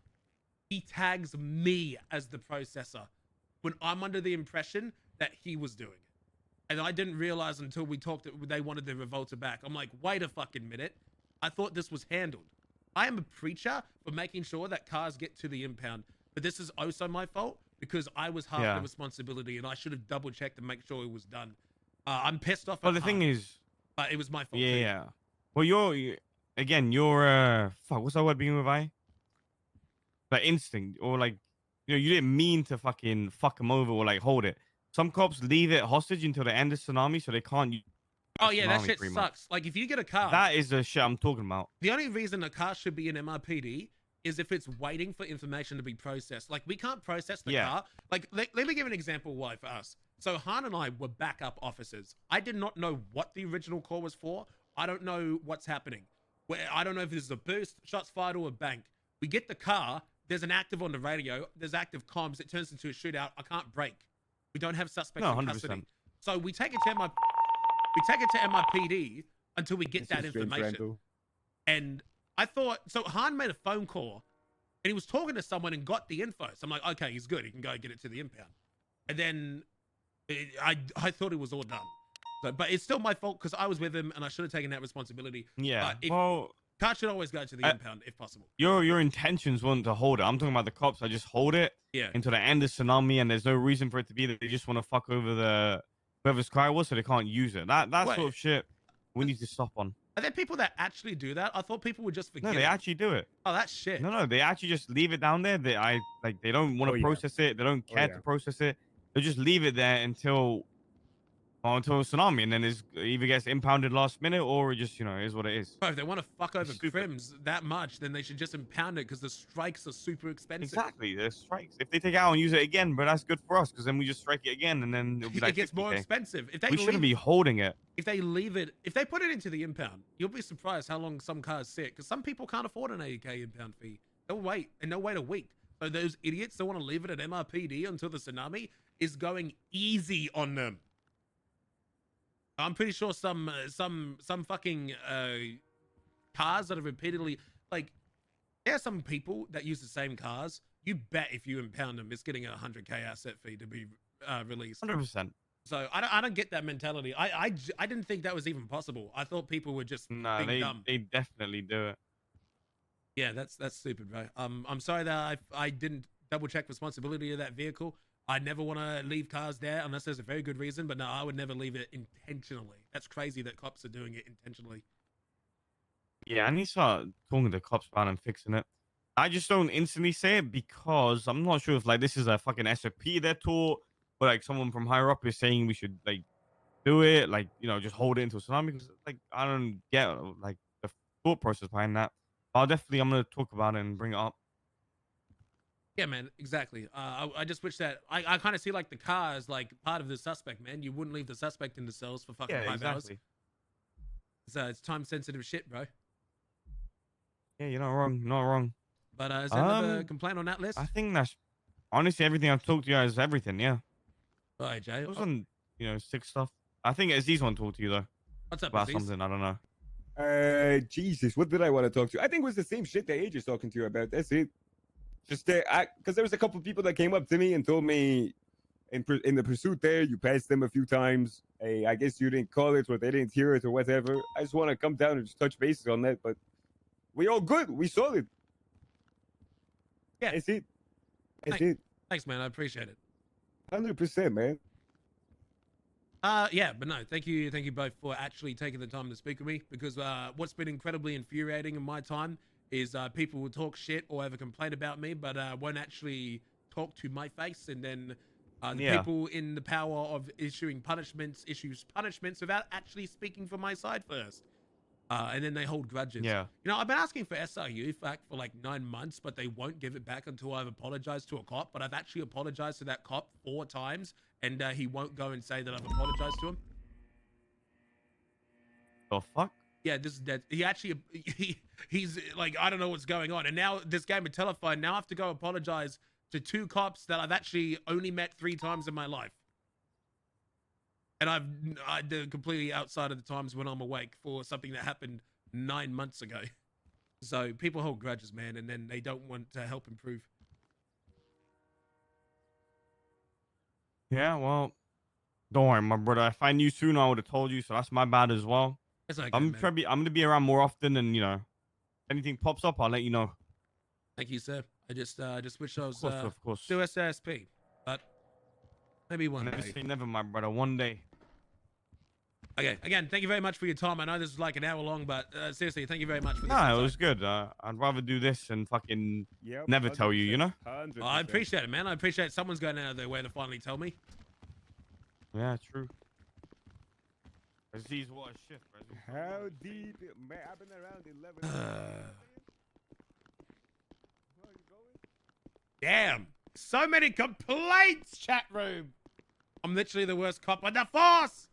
He tags me as the processor when I'm under the impression that he was doing it. And I didn't realize until we talked that they wanted the revolter back. I'm like, wait a fucking minute. I thought this was handled. I am a preacher for making sure that cars get to the impound, but this is also my fault because I was half the responsibility and I should have double checked and make sure it was done. I'm pissed off. Well, the thing is, but it was my fault. Yeah. Well, you're fuck. What's that word beginning with I? Like instinct, or like, you didn't mean to fucking fuck him over or like hold it. Some cops leave it hostage until the end of tsunami, so they can't. Oh yeah, that shit sucks. Like if you get a car, that is the shit I'm talking about. The only reason a car should be in MRPD is if it's waiting for information to be processed. Like we can't process the car. Like let me give an example why for us. So Han and I were backup officers. I did not know what the original call was for. I don't know what's happening. I don't know if this is a boost, shots fired, or a bank. We get the car. There's an active on the radio. There's active comms. It turns into a shootout. I can't break. We don't have suspects in custody. So we take it to MRPD until we get that information. And I thought, so Han made a phone call and he was talking to someone and got the info. So I'm like, okay, he's good. He can go get it to the impound. And then I thought it was all done. So, but it's still my fault because I was with him and I should have taken that responsibility. Yeah. Well, car should always go to the impound if possible. Your intentions weren't to hold it. I'm talking about the cops. I just hold it until the end of tsunami, and there's no reason for it to be that they just want to fuck over the whoever's car was, so they can't use it. That sort of shit we need to stop on. Are there people that actually do that? I thought people would just forget. No, they actually do it. Oh, that's shit. No, they actually just leave it down there. They don't want to process it. They don't care to process it. They just leave it there until tsunami, and then it either gets impounded last minute or it just is what it is. Bro, if they want to fuck over crims that much, then they should just impound it because the strikes are super expensive. Exactly, the strikes. If they take it out and use it again, but that's good for us because then we just strike it again, and then it'll be like it gets more expensive. We shouldn't be holding it. If they leave it, if they put it into the impound, you'll be surprised how long some cars sit because some people can't afford an 80K impound fee. They'll wait, and they'll wait a week. So those idiots that want to leave it at MRPD until the tsunami is going easy on them. I'm pretty sure some fucking cars that are repeatedly, like, there are some people that use the same cars. You bet if you impound them, it's getting a 100K asset fee to be released. 100%. So I don't get that mentality. I didn't think that was even possible. I thought people were just being dumb. They definitely do it. Yeah, that's stupid, bro. I'm sorry that I didn't double check responsibility of that vehicle. I never want to leave cars there unless there's a very good reason, but no, I would never leave it intentionally. That's crazy that cops are doing it intentionally. Yeah, I need to start talking to the cops about and fixing it. I just don't instantly say it because I'm not sure if like this is a fucking SOP they're taught, or like someone from higher up is saying we should like do it, like just hold it until tsunami. Because like I don't get like the thought process behind that. I'm gonna talk about it and bring it up. Yeah, man, exactly. I just wish that I kind of see like the car as like part of the suspect, man. You wouldn't leave the suspect in the cells for fucking 5 hours. So it's time sensitive shit, bro. Yeah, you're not wrong. Not wrong. But is there another complaint on that list? I think that's honestly everything I've talked to you guys is everything. Yeah. All right, Jay. It wasn't sick stuff. I think Aziz want to talk to you though. What's up, about Aziz? something? I don't know. Jesus, what did I want to talk to you? I think it was the same shit that Age is talking to you about. That's it. Just because there was a couple of people that came up to me and told me in the pursuit there, you passed them a few times. Hey, I guess you didn't call it or they didn't hear it or whatever. I just want to come down and just touch bases on that. But we all good. We solid. Yeah. That's it. That's it. Thanks, man. I appreciate it. 100%, man. Yeah, but no, thank you both for actually taking the time to speak with me because what's been incredibly infuriating in my time is people will talk shit or ever complain about me, but won't actually talk to my face, and then people in the power of issuing punishments without actually speaking for my side first, and then they hold grudges. Yeah. I've been asking for SRU back for like 9 months, but they won't give it back until I've apologized to a cop. But I've actually apologized to that cop 4 times, and he won't go and say that I've apologized to him. The fuck? Yeah, this is dead. He actually, he's like, I don't know what's going on. And now this game of telephone, now I have to go apologize to 2 cops that I've actually only met 3 times in my life. And they're completely outside of the times when I'm awake for something that happened 9 months ago. So people hold grudges, man, and then they don't want to help improve. Yeah, well, Don't worry, my brother. If I knew sooner, I would have told you. So that's my bad as well. It's okay, I'm man. gonna be around more often, and if anything pops up, I'll let you know. Thank you, sir. I just wish I was Of course. still SSP, but maybe one Never day. say never, my brother. One day. Okay, again, thank you very much for your time. I know this is like an hour long, but seriously, thank you very much for this. Nah, it was good. I'd rather do this and fucking never tell you. 100%. I appreciate it, man. I appreciate someone's going out of their way to finally tell me. Yeah, true. Aziz, what a shift, bro. How deep, man? I've been around 11. Damn, so many complaints, chat room. I'm literally the worst cop on the force.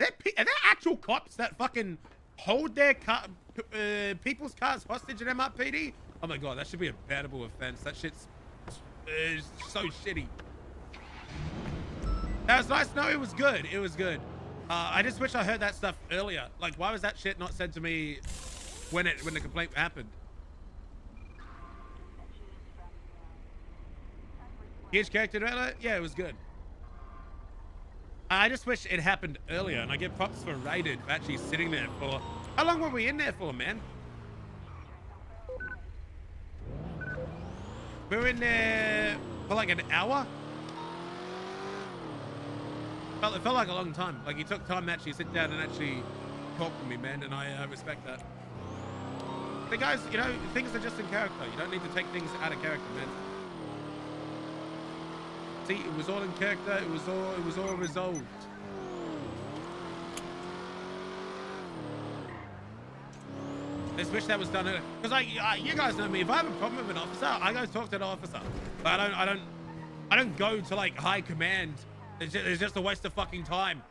Are there actual cops that fucking hold their people's cars hostage in MRPD? Oh my god, that should be a bannable offense. That shit's so shitty. That was nice. No, it was good. It was good. I just wish I heard that stuff earlier. Like, why was that shit not said to me when the complaint happened? Huge character development? Yeah, it was good. I just wish it happened earlier, and I get props for Raided for actually sitting there for... How long were we in there for, man? We were in there for like an hour? It felt like a long time. Like, he took time to actually sit down and actually talk to me, man, and I respect that. But guys, things are just in character. You don't need to take things out of character, man. See, it was all in character. It was all resolved. I just wish that was done earlier. Because you guys know me. If I have a problem with an officer, I go talk to the officer. But I don't go to like high command. It's just a waste of fucking time.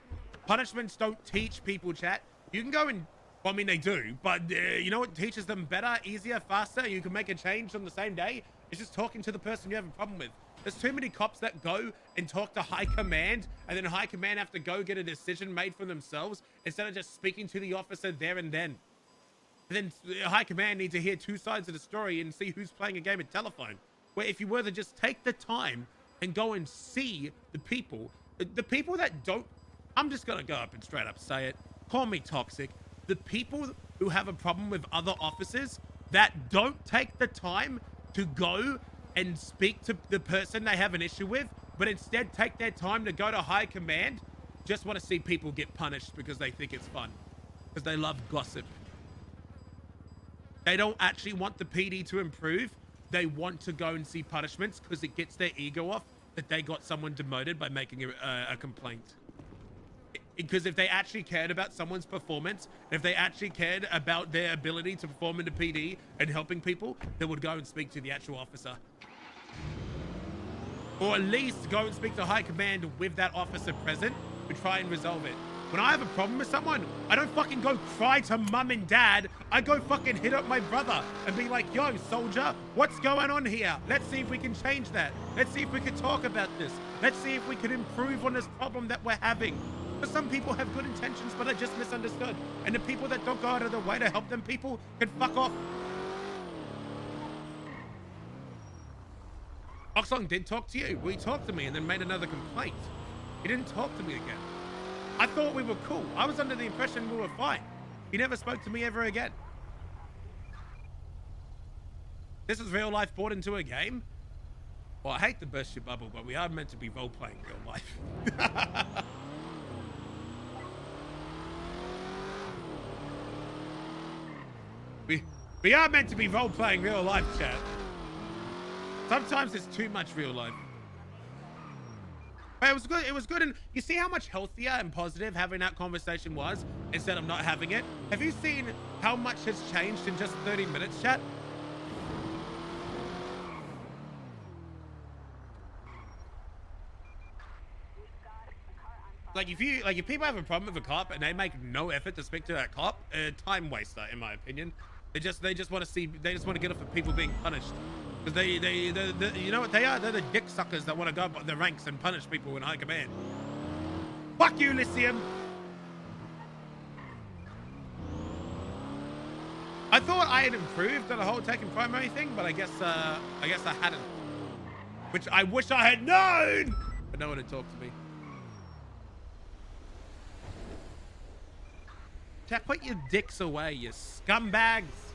Punishments don't teach people, chat. You can go and, well, I mean, they do, but you know what teaches them better, easier, faster? You can make a change on the same day. It's just talking to the person you have a problem with. There's too many cops that go and talk to high command, and then high command have to go get a decision made for themselves instead of just speaking to the officer there and then. And then high command need to hear two sides of the story and see who's playing a game of telephone. Where if you were to just take the time and go and see the people that don't, I'm just gonna go up and straight up say it, call me toxic. The people who have a problem with other officers that don't take the time to go and speak to the person they have an issue with, but instead take their time to go to high command, just want to see people get punished because they think it's fun, because they love gossip. They don't actually want the PD to improve. They want to go and see punishments because it gets their ego off that they got someone demoted by making a complaint. Because if they actually cared about someone's performance, if they actually cared about their ability to perform in the PD and helping people, they would go and speak to the actual officer. Or at least go and speak to high command with that officer present to try and resolve it. When I have a problem with someone, I don't fucking go cry to mum and dad. I go fucking hit up my brother and be like, yo, soldier, what's going on here? Let's see if we can change that. Let's see if we can talk about this. Let's see if we can improve on this problem that we're having. Because some people have good intentions, but are just misunderstood. And the people that don't go out of their way to help them people can fuck off. Oxlong did talk to you. Well, he talked to me and then made another complaint. He didn't talk to me again. I thought we were cool. I was under the impression we were fine. He never spoke to me ever again. This is real life brought into a game? Well, I hate to burst your bubble, but we are meant to be role-playing real life. We are meant to be role-playing real life, chat. Sometimes it's too much real life. But it was good. It was good. And you see how much healthier and positive having that conversation was instead of not having it? Have you seen how much has changed in just 30 minutes, chat? Like if people have a problem with a cop and they make no effort to speak to that cop, time waster, in my opinion. They just want to get off of people being punished. Because they you know what they are? They're the dick suckers that want to go up the ranks and punish people in high command. Fuck you, Lyceum. I thought I had improved on the whole taking primary thing, but I guess I hadn't. Which I wish I had known, but no one had talked to me. Put your dicks away, you scumbags.